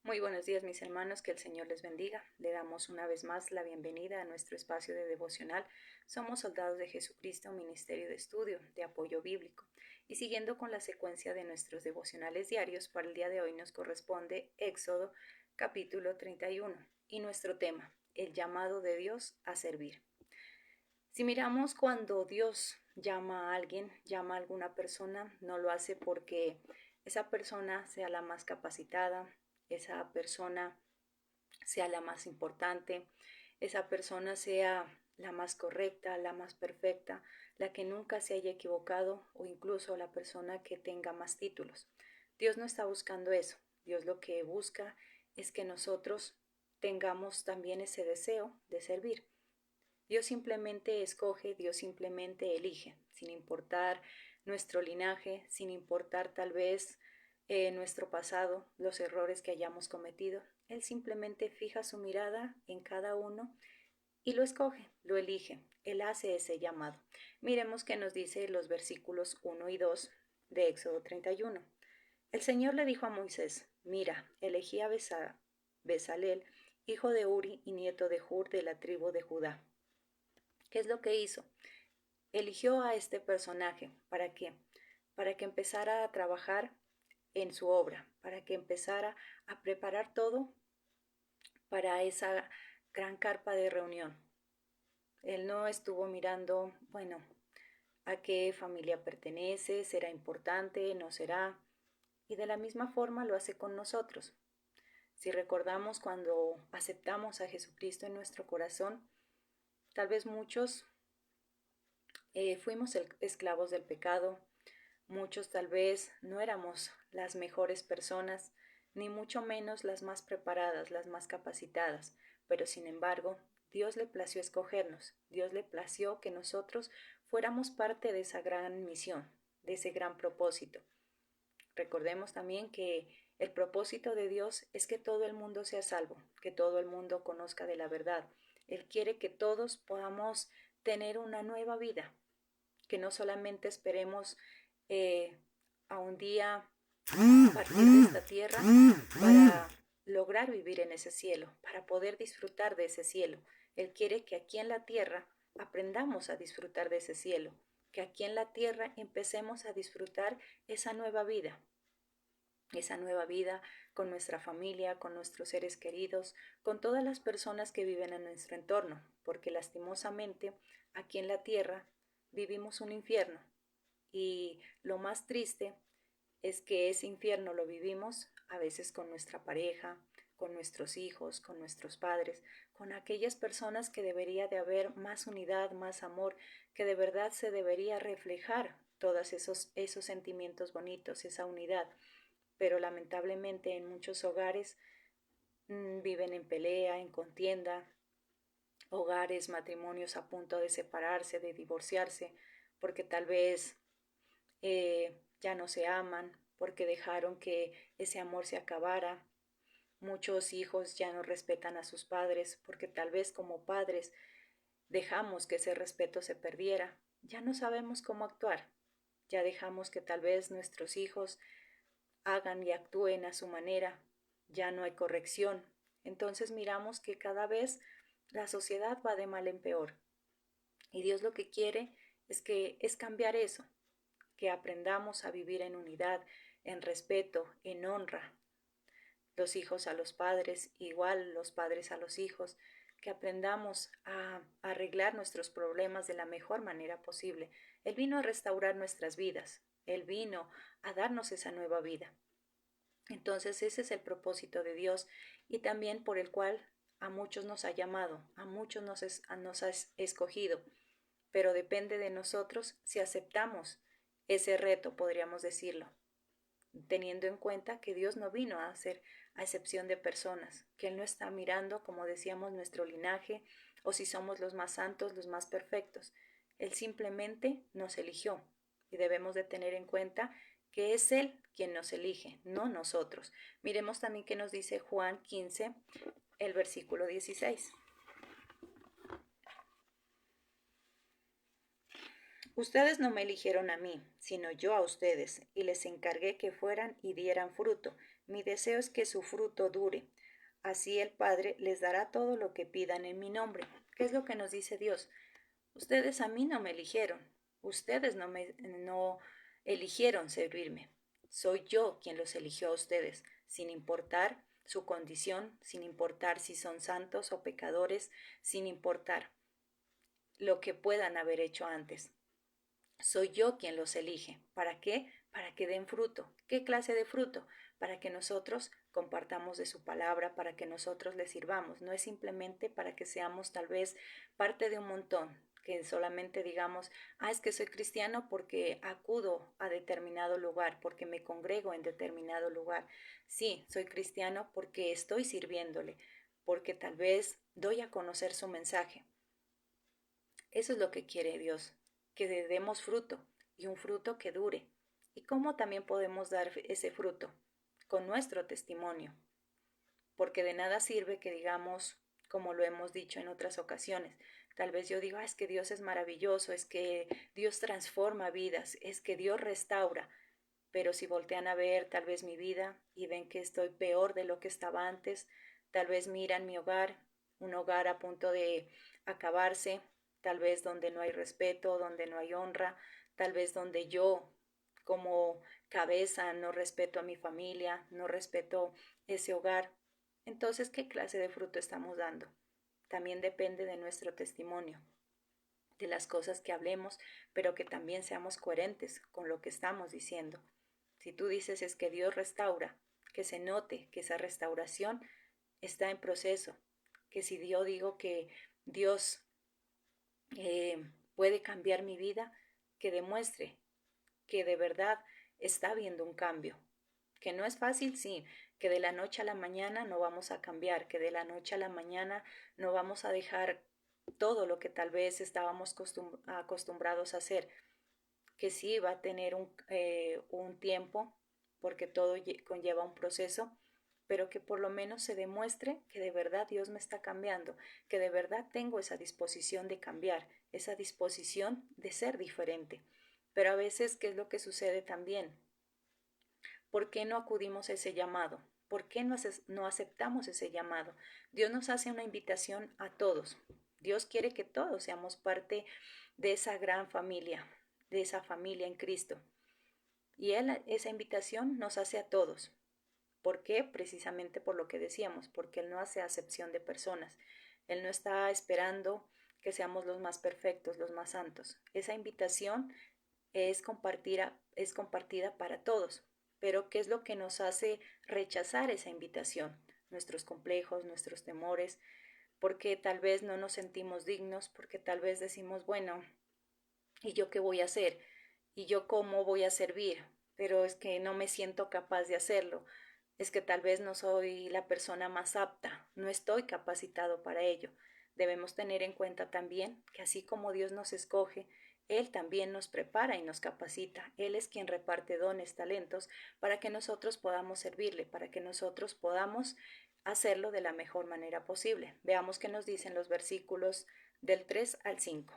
Muy buenos días, mis hermanos, que el Señor les bendiga. Le damos una vez más la bienvenida a nuestro espacio de devocional. Somos Soldados de Jesucristo, Ministerio de Estudio, de Apoyo Bíblico. Y siguiendo con la secuencia de nuestros devocionales diarios, para el día de hoy nos corresponde Éxodo capítulo 31 y nuestro tema, el llamado de Dios a servir. Si miramos cuando Dios llama a alguien, llama a alguna persona, no lo hace porque esa persona sea la más capacitada, esa persona sea la más importante, esa persona sea la más correcta, la más perfecta, la que nunca se haya equivocado o incluso la persona que tenga más títulos. Dios no está buscando eso. Dios lo que busca es que nosotros tengamos también ese deseo de servir. Dios simplemente escoge, Dios simplemente elige, sin importar nuestro linaje, sin importar tal vez nuestro pasado, los errores que hayamos cometido. Él simplemente fija su mirada en cada uno y lo escoge, lo elige. Él hace ese llamado. Miremos qué nos dice los versículos 1 y 2 de Éxodo 31. El Señor le dijo a Moisés, mira, elegí a Bezalel, hijo de Uri y nieto de Hur de la tribu de Judá. ¿Qué es lo que hizo? Eligió a este personaje. ¿Para qué? Para que empezara a trabajar en su obra, para que empezara a preparar todo para esa gran carpa de reunión. Él no estuvo mirando, bueno, a qué familia pertenece, será importante, no será. Y de la misma forma lo hace con nosotros. Si recordamos cuando aceptamos a Jesucristo en nuestro corazón, tal vez muchos fuimos esclavos del pecado, muchos tal vez no éramos las mejores personas, ni mucho menos las más preparadas, las más capacitadas, pero sin embargo, Dios le plació escogernos, Dios le plació que nosotros fuéramos parte de esa gran misión, de ese gran propósito. Recordemos también que el propósito de Dios es que todo el mundo sea salvo, que todo el mundo conozca de la verdad. Él quiere que todos podamos tener una nueva vida, que no solamente esperemos eh, a un día partir de esta tierra para lograr vivir en ese cielo, para poder disfrutar de ese cielo. Él quiere que aquí en la tierra aprendamos a disfrutar de ese cielo, que aquí en la tierra empecemos a disfrutar esa nueva vida con nuestra familia, con nuestros seres queridos, con todas las personas que viven en nuestro entorno, porque lastimosamente aquí en la tierra vivimos un infierno y lo más triste es que ese infierno lo vivimos a veces con nuestra pareja, con nuestros hijos, con nuestros padres, con aquellas personas que debería de haber más unidad, más amor, que de verdad se debería reflejar todos esos sentimientos bonitos, esa unidad. Pero lamentablemente en muchos hogares viven en pelea, en contienda, hogares, matrimonios a punto de separarse, de divorciarse, porque tal vez ya no se aman, porque dejaron que ese amor se acabara. Muchos hijos ya no respetan a sus padres, porque tal vez como padres dejamos que ese respeto se perdiera. Ya no sabemos cómo actuar. Ya dejamos que tal vez nuestros hijos hagan y actúen a su manera. Ya no hay corrección. Entonces miramos que cada vez la sociedad va de mal en peor. Y Dios lo que quiere es cambiar eso, que aprendamos a vivir en unidad, en respeto, en honra, los hijos a los padres, igual los padres a los hijos, que aprendamos a arreglar nuestros problemas de la mejor manera posible. Él vino a restaurar nuestras vidas, Él vino a darnos esa nueva vida. Entonces ese es el propósito de Dios y también por el cual a muchos nos ha llamado, a muchos nos ha escogido, pero depende de nosotros si aceptamos ese reto, podríamos decirlo, teniendo en cuenta que Dios no vino a hacer a excepción de personas, que Él no está mirando, como decíamos, nuestro linaje o si somos los más santos, los más perfectos. Él simplemente nos eligió y debemos de tener en cuenta que es Él quien nos elige, no nosotros. Miremos también qué nos dice Juan 15, el versículo 16. Ustedes no me eligieron a mí, sino yo a ustedes, y les encargué que fueran y dieran fruto, Mi deseo es que su fruto dure. Así el Padre les dará todo lo que pidan en mi nombre. ¿Qué es lo que nos dice Dios? Ustedes a mí no me eligieron. Ustedes no eligieron servirme. Soy yo quien los eligió a ustedes, sin importar su condición, sin importar si son santos o pecadores, sin importar lo que puedan haber hecho antes. Soy yo quien los elige. ¿Para qué? Para que den fruto. ¿Qué clase de fruto? Para que nosotros compartamos de su palabra, para que nosotros le sirvamos. No es simplemente para que seamos tal vez parte de un montón, que solamente digamos, es que soy cristiano porque acudo a determinado lugar, porque me congrego en determinado lugar. Sí, soy cristiano porque estoy sirviéndole, porque tal vez doy a conocer su mensaje. Eso es lo que quiere Dios, que demos fruto y un fruto que dure. ¿Y cómo también podemos dar ese fruto? Con nuestro testimonio. Porque de nada sirve que digamos, como lo hemos dicho en otras ocasiones, tal vez yo digo, es que Dios es maravilloso, es que Dios transforma vidas, es que Dios restaura, pero si voltean a ver tal vez mi vida y ven que estoy peor de lo que estaba antes, tal vez miran mi hogar, un hogar a punto de acabarse, tal vez donde no hay respeto, donde no hay honra, tal vez donde yo como cabeza no respeto a mi familia, no respeto ese hogar. Entonces, ¿qué clase de fruto estamos dando? También depende de nuestro testimonio, de las cosas que hablemos, pero que también seamos coherentes con lo que estamos diciendo. Si tú dices es que Dios restaura, que se note que esa restauración está en proceso, que si yo digo que Dios puede cambiar mi vida, que demuestre que de verdad está habiendo un cambio, que no es fácil, sí, que de la noche a la mañana no vamos a cambiar, que de la noche a la mañana no vamos a dejar todo lo que tal vez estábamos acostumbrados a hacer, que sí va a tener un tiempo, porque todo conlleva un proceso, pero que por lo menos se demuestre que de verdad Dios me está cambiando, que de verdad tengo esa disposición de cambiar, esa disposición de ser diferente. Pero a veces, ¿qué es lo que sucede también? ¿Por qué no acudimos a ese llamado? ¿Por qué no aceptamos ese llamado? Dios nos hace una invitación a todos. Dios quiere que todos seamos parte de esa gran familia, de esa familia en Cristo. Y esa invitación nos hace a todos. ¿Por qué? Precisamente por lo que decíamos, porque Él no hace acepción de personas. Él no está esperando que seamos los más perfectos, los más santos. Esa invitación es compartida para todos. Pero ¿qué es lo que nos hace rechazar esa invitación? Nuestros complejos, nuestros temores, porque tal vez no nos sentimos dignos, porque tal vez decimos, bueno, ¿y yo qué voy a hacer? ¿Y yo cómo voy a servir? Pero es que no me siento capaz de hacerlo. Es que tal vez no soy la persona más apta, no estoy capacitado para ello. Debemos tener en cuenta también que así como Dios nos escoge, Él también nos prepara y nos capacita. Él es quien reparte dones, talentos, para que nosotros podamos servirle, para que nosotros podamos hacerlo de la mejor manera posible. Veamos qué nos dicen los versículos del 3 al 5.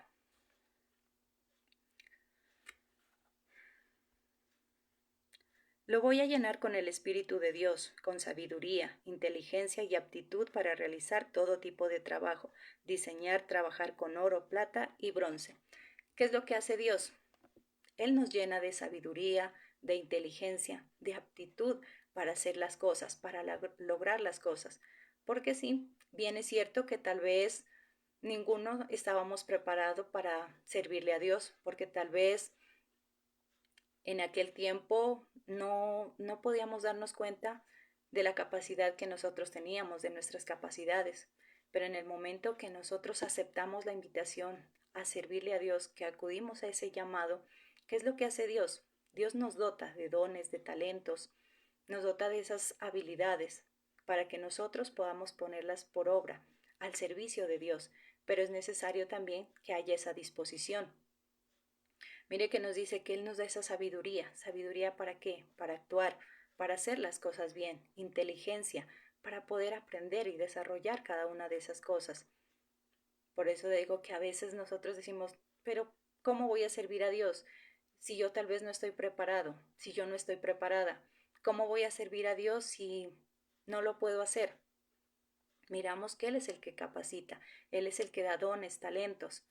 Lo voy a llenar con el Espíritu de Dios, con sabiduría, inteligencia y aptitud para realizar todo tipo de trabajo, diseñar, trabajar con oro, plata y bronce. ¿Qué es lo que hace Dios? Él nos llena de sabiduría, de inteligencia, de aptitud para hacer las cosas, para lograr las cosas. Porque sí, bien es cierto que tal vez ninguno estábamos preparados para servirle a Dios, porque tal vez en aquel tiempo no podíamos darnos cuenta de la capacidad que nosotros teníamos, de nuestras capacidades. Pero en el momento que nosotros aceptamos la invitación a servirle a Dios, que acudimos a ese llamado, ¿qué es lo que hace Dios? Dios nos dota de dones, de talentos, nos dota de esas habilidades para que nosotros podamos ponerlas por obra al servicio de Dios. Pero es necesario también que haya esa disposición. Mire que nos dice que Él nos da esa sabiduría. ¿Sabiduría para qué? Para actuar, para hacer las cosas bien, inteligencia, para poder aprender y desarrollar cada una de esas cosas. Por eso digo que a veces nosotros decimos, pero ¿cómo voy a servir a Dios si yo tal vez no estoy preparado, si yo no estoy preparada? ¿Cómo voy a servir a Dios si no lo puedo hacer? Miramos que Él es el que capacita, Él es el que da dones, talentos.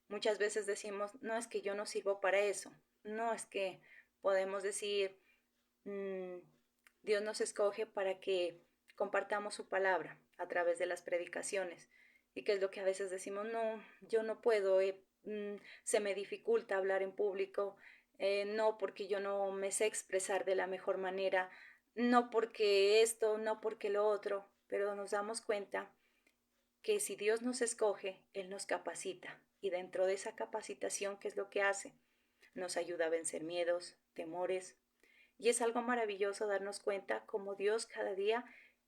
Muchas veces decimos, no es que yo no sirvo para eso, no es que podemos decir, mm, Dios nos escoge para que compartamos su palabra a través de las predicaciones. Y que es lo que a veces decimos, no, yo no puedo, se me dificulta hablar en público, no porque yo no me sé expresar de la mejor manera, no porque esto, no porque lo otro, pero nos damos cuenta que si Dios nos escoge, Él nos capacita. Y dentro de esa capacitación, ¿qué es lo que hace? Nos ayuda a vencer miedos, temores. Y es algo maravilloso darnos cuenta cómo Dios cada día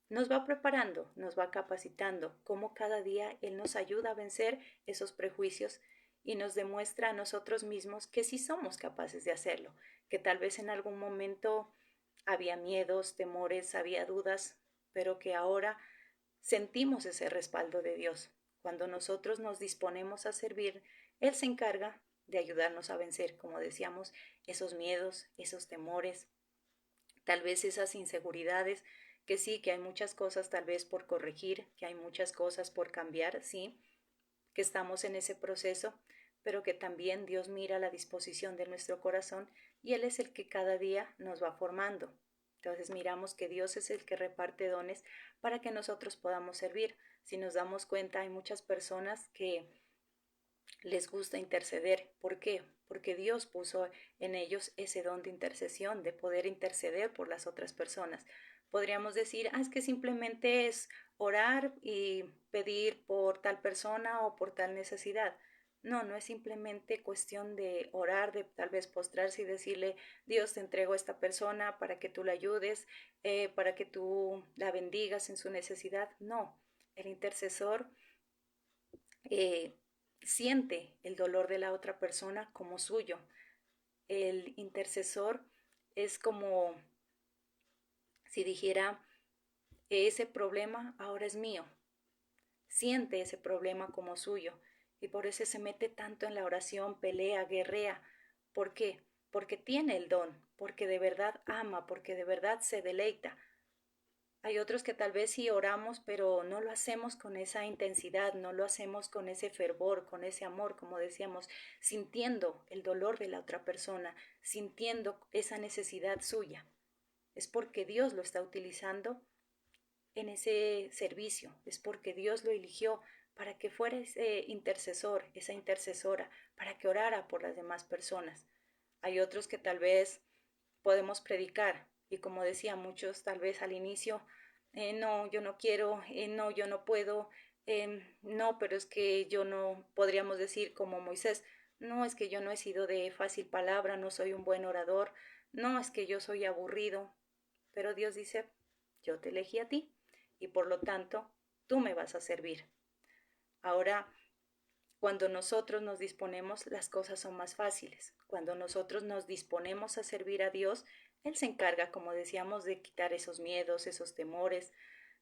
nos va preparando, nos va capacitando, cómo cada día Él nos ayuda a vencer esos prejuicios y nos demuestra a nosotros mismos que sí somos capaces de hacerlo, que tal vez en algún momento había miedos, temores, había dudas, pero que ahora sentimos ese respaldo de Dios. Cuando nosotros nos disponemos a servir, Él se encarga de ayudarnos a vencer, como decíamos, esos miedos, esos temores, tal vez esas inseguridades, que sí, que hay muchas cosas tal vez por corregir, que hay muchas cosas por cambiar, sí, que estamos en ese proceso, pero que también Dios mira la disposición de nuestro corazón y Él es el que cada día nos va formando. Entonces miramos que Dios es el que reparte dones para que nosotros podamos servir. Si nos damos cuenta, hay muchas personas que les gusta interceder. ¿Por qué? Porque Dios puso en ellos ese don de intercesión, de poder interceder por las otras personas. Podríamos decir, es que simplemente es orar y pedir por tal persona o por tal necesidad. No, no es simplemente cuestión de orar, de tal vez postrarse y decirle, Dios, te entrego a esta persona para que tú la ayudes, para que tú la bendigas en su necesidad. No, el intercesor eh, siente el dolor de la otra persona como suyo. El intercesor es como si dijera, ese problema ahora es mío. Siente ese problema como suyo y por eso se mete tanto en la oración, pelea, guerrea. ¿Por qué? Porque tiene el don, porque de verdad ama, porque de verdad se deleita. Hay otros que tal vez sí oramos, pero no lo hacemos con esa intensidad, no lo hacemos con ese fervor, con ese amor, como decíamos, sintiendo el dolor de la otra persona, sintiendo esa necesidad suya. Es porque Dios lo está utilizando en ese servicio, es porque Dios lo eligió para que fuera ese intercesor, esa intercesora, para que orara por las demás personas. Hay otros que tal vez podemos predicar y como decía muchos tal vez al inicio, no, yo no quiero, no, yo no puedo, no, pero es que yo no, podríamos decir como Moisés, no, es que yo no he sido de fácil palabra, no soy un buen orador, no, es que yo soy aburrido, pero Dios dice, yo te elegí a ti y por lo tanto tú me vas a servir. Ahora, cuando nosotros nos disponemos, las cosas son más fáciles. Cuando nosotros nos disponemos a servir a Dios, Él se encarga, como decíamos, de quitar esos miedos, esos temores,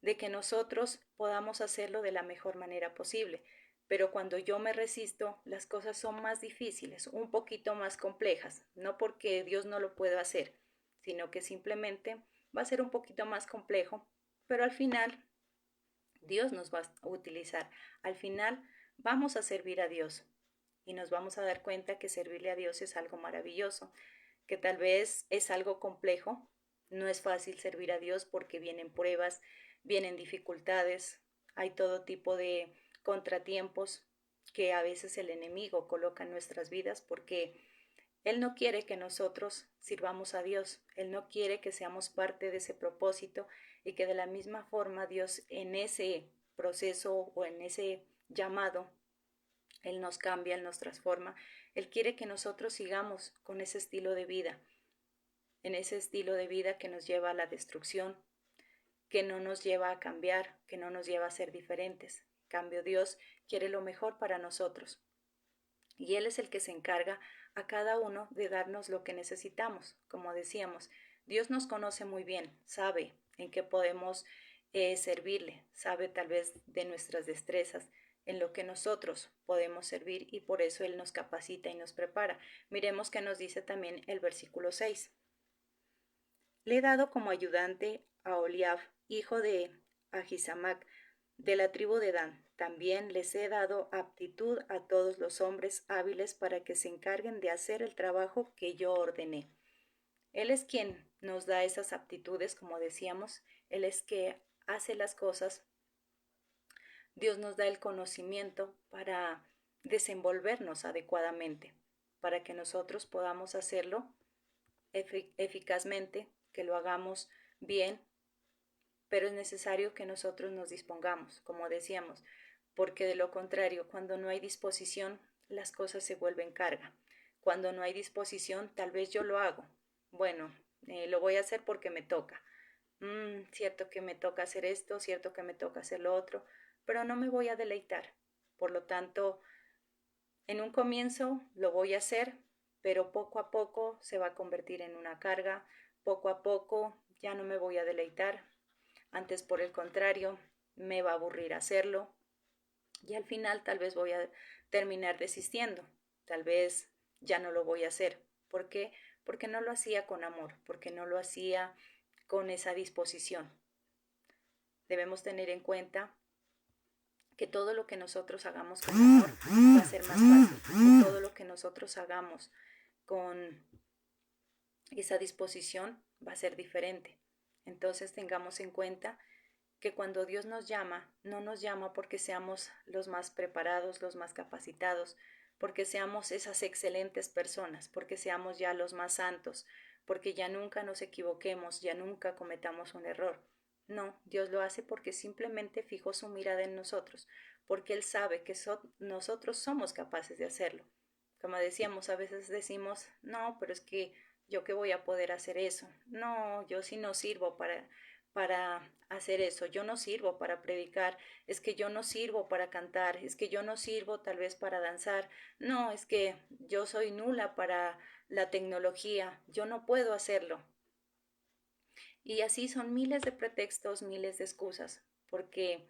de que nosotros podamos hacerlo de la mejor manera posible. Pero cuando yo me resisto, las cosas son más difíciles, un poquito más complejas, no porque Dios no lo pueda hacer, sino que simplemente va a ser un poquito más complejo, pero al final Dios nos va a utilizar. Al final vamos a servir a Dios y nos vamos a dar cuenta que servirle a Dios es algo maravilloso, que tal vez es algo complejo, no es fácil servir a Dios porque vienen pruebas, vienen dificultades, hay todo tipo de contratiempos que a veces el enemigo coloca en nuestras vidas porque él no quiere que nosotros sirvamos a Dios, Él no quiere que seamos parte de ese propósito y que de la misma forma Dios en ese proceso o en ese llamado, Él nos cambia, Él nos transforma, Él quiere que nosotros sigamos con ese estilo de vida, en ese estilo de vida que nos lleva a la destrucción, que no nos lleva a cambiar, que no nos lleva a ser diferentes. En cambio, Dios quiere lo mejor para nosotros y Él es el que se encarga a cada uno de darnos lo que necesitamos. Como decíamos, Dios nos conoce muy bien, sabe en qué podemos servirle, sabe tal vez de nuestras destrezas, en lo que nosotros podemos servir y por eso Él nos capacita y nos prepara. Miremos qué nos dice también el versículo 6. Le he dado como ayudante a Oliab, hijo de Ahisamac, de la tribu de Dan. También les he dado aptitud a todos los hombres hábiles para que se encarguen de hacer el trabajo que yo ordené. Él es quien nos da esas aptitudes, como decíamos, Él es que hace las cosas. Dios nos da el conocimiento para desenvolvernos adecuadamente, para que nosotros podamos hacerlo eficazmente, que lo hagamos bien, pero es necesario que nosotros nos dispongamos, como decíamos, porque de lo contrario, cuando no hay disposición, las cosas se vuelven carga. Cuando no hay disposición, tal vez yo lo hago. Bueno, lo voy a hacer porque me toca. Cierto que me toca hacer esto, cierto que me toca hacer lo otro, pero no me voy a deleitar. Por lo tanto, en un comienzo lo voy a hacer, pero poco a poco se va a convertir en una carga, poco a poco ya no me voy a deleitar, antes por el contrario, me va a aburrir hacerlo y al final tal vez voy a terminar desistiendo, tal vez ya no lo voy a hacer. ¿Por qué? Porque no lo hacía con amor, porque no lo hacía con esa disposición. Debemos tener en cuenta que todo lo que nosotros hagamos con amor va a ser más fácil, que todo lo que nosotros hagamos con esa disposición va a ser diferente. Entonces tengamos en cuenta que cuando Dios nos llama, no nos llama porque seamos los más preparados, los más capacitados, porque seamos esas excelentes personas, porque seamos ya los más santos, porque ya nunca nos equivoquemos, ya nunca cometamos un error. No, Dios lo hace porque simplemente fijó su mirada en nosotros, porque Él sabe que nosotros somos capaces de hacerlo. Como decíamos, a veces decimos, no, pero es que yo qué voy a poder hacer eso. No, yo sí no sirvo para hacer eso. Yo no sirvo para predicar, es que yo no sirvo para cantar, es que yo no sirvo tal vez para danzar. No, es que yo soy nula para la tecnología, yo no puedo hacerlo. Y así son miles de pretextos, miles de excusas, porque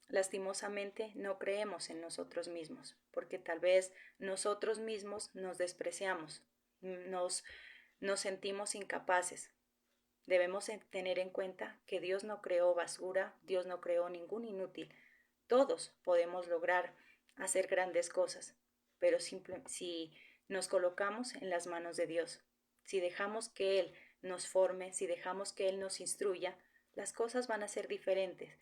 lastimosamente no creemos en nosotros mismos, porque tal vez nosotros mismos nos despreciamos, nos, nos sentimos incapaces. Debemos tener en cuenta que Dios no creó basura, Dios no creó ningún inútil. Todos podemos lograr hacer grandes cosas, pero si nos colocamos en las manos de Dios, si dejamos que Él nos forme, si dejamos que Él nos instruya, las cosas van a ser diferentes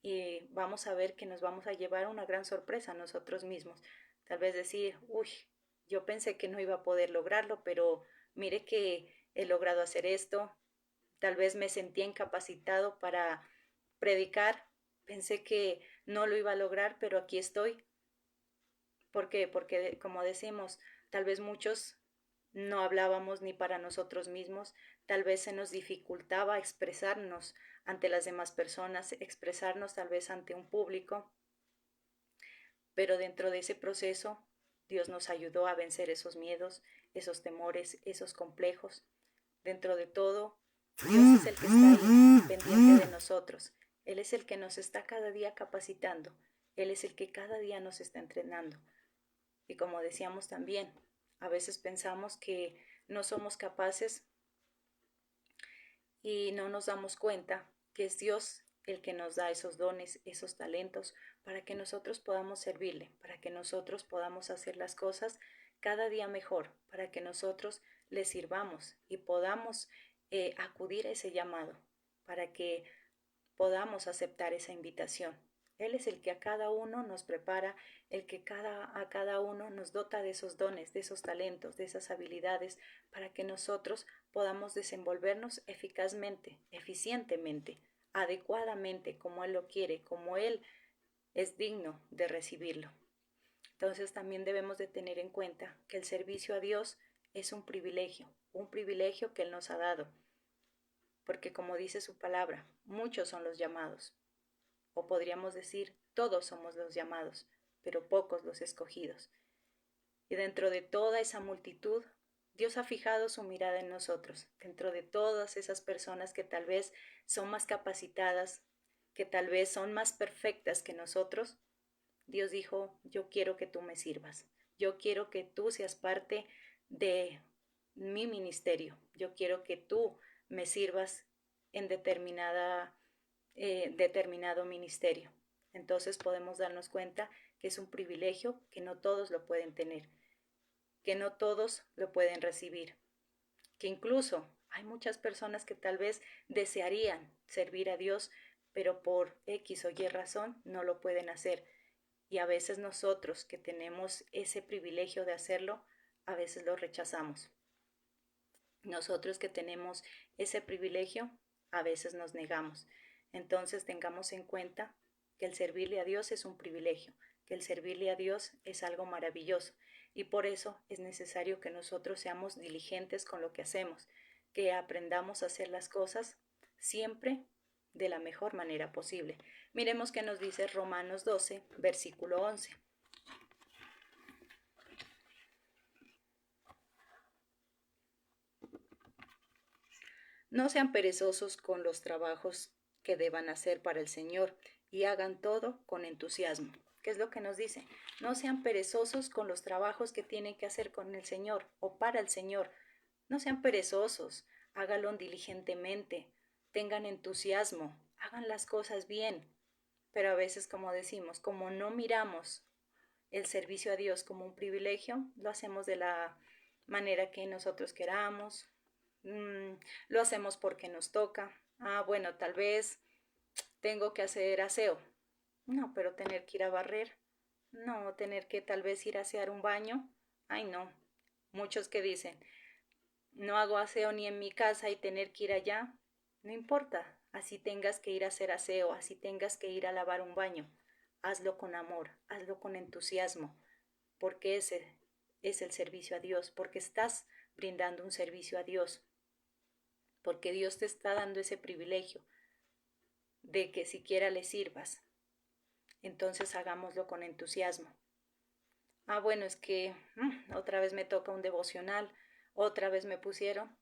y vamos a ver que nos vamos a llevar una gran sorpresa a nosotros mismos. Tal vez decir, uy, yo pensé que no iba a poder lograrlo, pero mire que he logrado hacer esto. Tal vez me sentía incapacitado para predicar, pensé que no lo iba a lograr, pero aquí estoy. ¿Por qué? Porque, como decimos, tal vez muchos no hablábamos ni para nosotros mismos, tal vez se nos dificultaba expresarnos ante las demás personas, expresarnos tal vez ante un público, pero dentro de ese proceso Dios nos ayudó a vencer esos miedos, esos temores, esos complejos. Dentro de todo, Dios es el que está ahí, pendiente de nosotros. Él es el que nos está cada día capacitando. Él es el que cada día nos está entrenando. Y como decíamos también, a veces pensamos que no somos capaces y no nos damos cuenta que es Dios el que nos da esos dones, esos talentos, para que nosotros podamos servirle, para que nosotros podamos hacer las cosas cada día mejor, para que nosotros le sirvamos y podamos acudir a ese llamado, para que podamos aceptar esa invitación. Él es el que a cada uno nos prepara, el que a cada uno nos dota de esos dones, de esos talentos, de esas habilidades, para que nosotros podamos desenvolvernos eficazmente, eficientemente, adecuadamente, como Él lo quiere, como Él es digno de recibirlo. Entonces también debemos de tener en cuenta que el servicio a Dios es un privilegio que Él nos ha dado, porque como dice su palabra, muchos son los llamados, o podríamos decir, todos somos los llamados, pero pocos los escogidos. Y dentro de toda esa multitud, Dios ha fijado su mirada en nosotros, dentro de todas esas personas que tal vez son más capacitadas, que tal vez son más perfectas que nosotros. Dios dijo, yo quiero que tú me sirvas, yo quiero que tú seas parte de mi ministerio, yo quiero que tú me sirvas en determinado ministerio. Entonces podemos darnos cuenta que es un privilegio que no todos lo pueden tener, que no todos lo pueden recibir, que incluso hay muchas personas que tal vez desearían servir a Dios, pero por X o Y razón no lo pueden hacer. Y a veces nosotros que tenemos ese privilegio de hacerlo, a veces lo rechazamos. Nosotros que tenemos ese privilegio, a veces nos negamos. Entonces tengamos en cuenta que el servirle a Dios es un privilegio, que el servirle a Dios es algo maravilloso. Y por eso es necesario que nosotros seamos diligentes con lo que hacemos, que aprendamos a hacer las cosas siempre de la mejor manera posible. Miremos qué nos dice Romanos 12, versículo 11. No sean perezosos con los trabajos que deban hacer para el Señor y hagan todo con entusiasmo. ¿Qué es lo que nos dice? No sean perezosos con los trabajos que tienen que hacer con el Señor o para el Señor. No sean perezosos, háganlo diligentemente, tengan entusiasmo, hagan las cosas bien. Pero a veces, como decimos, como no miramos el servicio a Dios como un privilegio, lo hacemos de la manera que nosotros queramos, lo hacemos porque nos toca. Ah, bueno, tal vez tengo que hacer aseo. No, pero tener que ir a barrer. No, tener que tal vez ir a asear un baño. Ay, no. Muchos que dicen, no hago aseo ni en mi casa y tener que ir allá. No importa, así tengas que ir a hacer aseo, así tengas que ir a lavar un baño. Hazlo con amor, hazlo con entusiasmo, porque ese es el servicio a Dios, porque estás brindando un servicio a Dios, porque Dios te está dando ese privilegio de que siquiera le sirvas. Entonces hagámoslo con entusiasmo. Ah, bueno, es que otra vez me toca un devocional, otra vez me pusieron.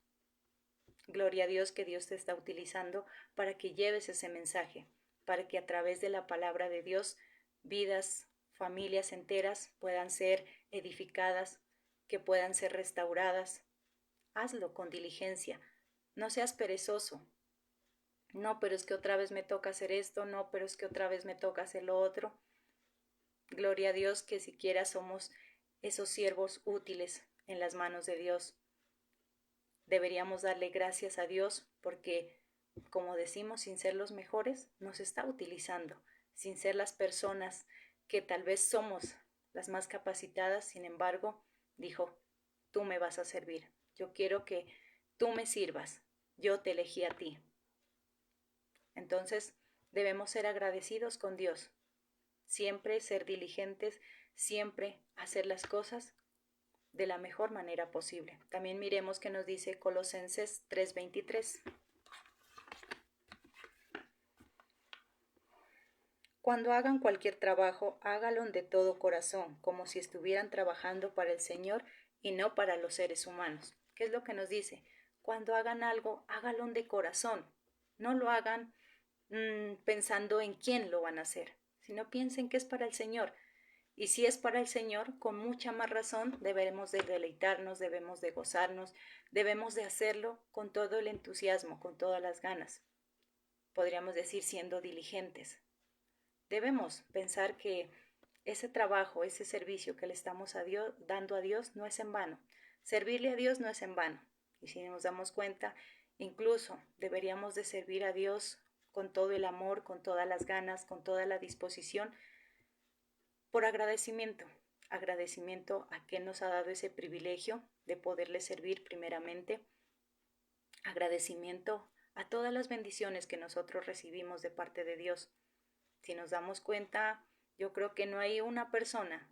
Gloria a Dios que Dios te está utilizando para que lleves ese mensaje, para que a través de la palabra de Dios vidas, familias enteras puedan ser edificadas, que puedan ser restauradas. Hazlo con diligencia, no seas perezoso. No, pero es que otra vez me toca hacer esto, no, pero es que otra vez me toca hacer lo otro. Gloria a Dios que siquiera somos esos siervos útiles en las manos de Dios. Deberíamos darle gracias a Dios porque, como decimos, sin ser los mejores, nos está utilizando, sin ser las personas que tal vez somos las más capacitadas, sin embargo, dijo, tú me vas a servir, yo quiero que tú me sirvas, yo te elegí a ti. Entonces, debemos ser agradecidos con Dios, siempre ser diligentes, siempre hacer las cosas de la mejor manera posible. También miremos que nos dice Colosenses 3:23. Cuando hagan cualquier trabajo, háganlo de todo corazón, como si estuvieran trabajando para el Señor y no para los seres humanos. ¿Qué es lo que nos dice? Cuando hagan algo, háganlo de corazón. No lo hagan pensando en quién lo van a hacer, sino piensen que es para el Señor. Y si es para el Señor, con mucha más razón debemos de deleitarnos, debemos de gozarnos, debemos de hacerlo con todo el entusiasmo, con todas las ganas. Podríamos decir siendo diligentes. Debemos pensar que ese trabajo, ese servicio que le estamos dando a Dios no es en vano. Servirle a Dios no es en vano. Y si nos damos cuenta, incluso deberíamos de servir a Dios con todo el amor, con todas las ganas, con toda la disposición, por agradecimiento. Agradecimiento a quien nos ha dado ese privilegio de poderle servir primeramente. Agradecimiento a todas las bendiciones que nosotros recibimos de parte de Dios. Si nos damos cuenta, yo creo que no hay una persona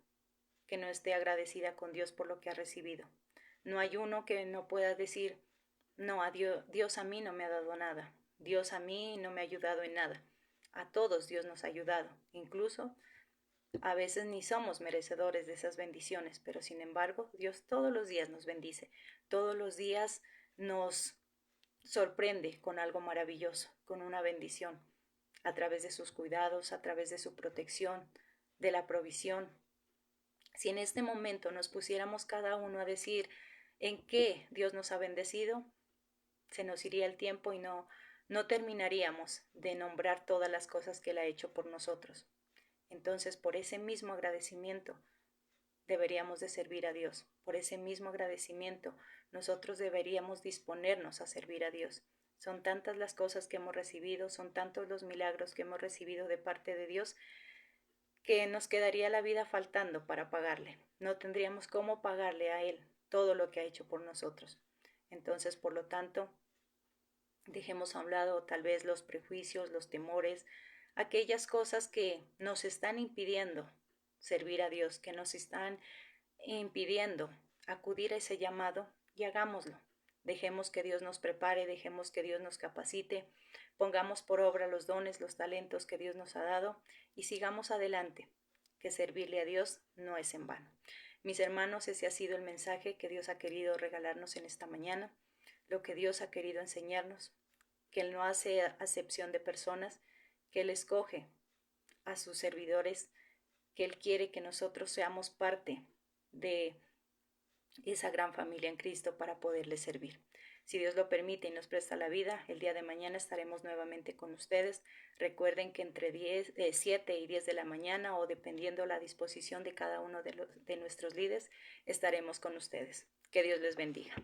que no esté agradecida con Dios por lo que ha recibido. No hay uno que no pueda decir, no, a Dios a mí no me ha dado nada. Dios a mí no me ha ayudado en nada. A todos Dios nos ha ayudado. Incluso a veces ni somos merecedores de esas bendiciones, pero sin embargo Dios todos los días nos bendice. Todos los días nos sorprende con algo maravilloso, con una bendición, a través de sus cuidados, a través de su protección, de la provisión. Si en este momento nos pusiéramos cada uno a decir en qué Dios nos ha bendecido, se nos iría el tiempo y no terminaríamos de nombrar todas las cosas que Él ha hecho por nosotros. Entonces, por ese mismo agradecimiento, deberíamos de servir a Dios. Por ese mismo agradecimiento, nosotros deberíamos disponernos a servir a Dios. Son tantas las cosas que hemos recibido, son tantos los milagros que hemos recibido de parte de Dios, que nos quedaría la vida faltando para pagarle. No tendríamos cómo pagarle a Él todo lo que ha hecho por nosotros. Entonces, por lo tanto, dejemos a un lado tal vez los prejuicios, los temores, aquellas cosas que nos están impidiendo servir a Dios, que nos están impidiendo acudir a ese llamado, y hagámoslo. Dejemos que Dios nos prepare, dejemos que Dios nos capacite, pongamos por obra los dones, los talentos que Dios nos ha dado y sigamos adelante, que servirle a Dios no es en vano. Mis hermanos, ese ha sido el mensaje que Dios ha querido regalarnos en esta mañana, lo que Dios ha querido enseñarnos, que Él no hace acepción de personas, que Él escoge a sus servidores, que Él quiere que nosotros seamos parte de esa gran familia en Cristo para poderle servir. Si Dios lo permite y nos presta la vida, el día de mañana estaremos nuevamente con ustedes. Recuerden que entre 7 y 10 de la mañana, o dependiendo la disposición de cada uno de nuestros líderes, estaremos con ustedes. Que Dios les bendiga.